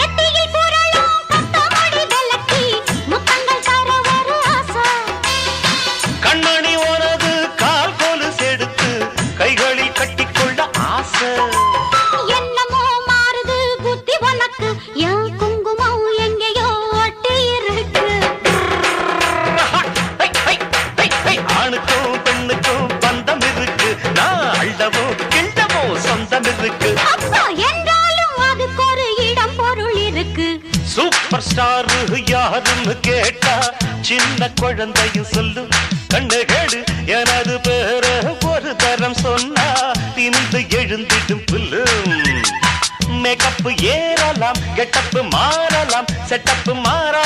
நெத்தியில் புரளும் கட்டமடி விளக்கி முத்தங்கள் தர ஒரு ஆசை. கண்மணி உனது கால் கொலுசு எடுத்து கைகளில் கட்டிக்கொள்ள ஆசை. என்னமோ மாறுது புத்தி உனக்கு, என் குங்குமம் எங்கேயோ ஒட்டி இருக்கு. ஆணுக்கும் பெண்ணுக்கும் பந்தம் இருக்கு, நான் அள்ளவோ கிண்டவோ சொந்தம் இருக்கு. அப்பா என்றாலும் அதுக்கு ஒரு இடம் பொருள் இருக்கு. சூப்பர் ஸ்டார் யாருன்னு கேட்டா சின்ன குழந்தையும் சொல்லும். கண்ணு கேடு எனது பேர ஒரு தரம் சொன்னா திமிந்து எழுந்திடும் புல்லும். மேக்கப் ஏறலாம், கெட்டப் மாறலாம், செட்டப் மாறா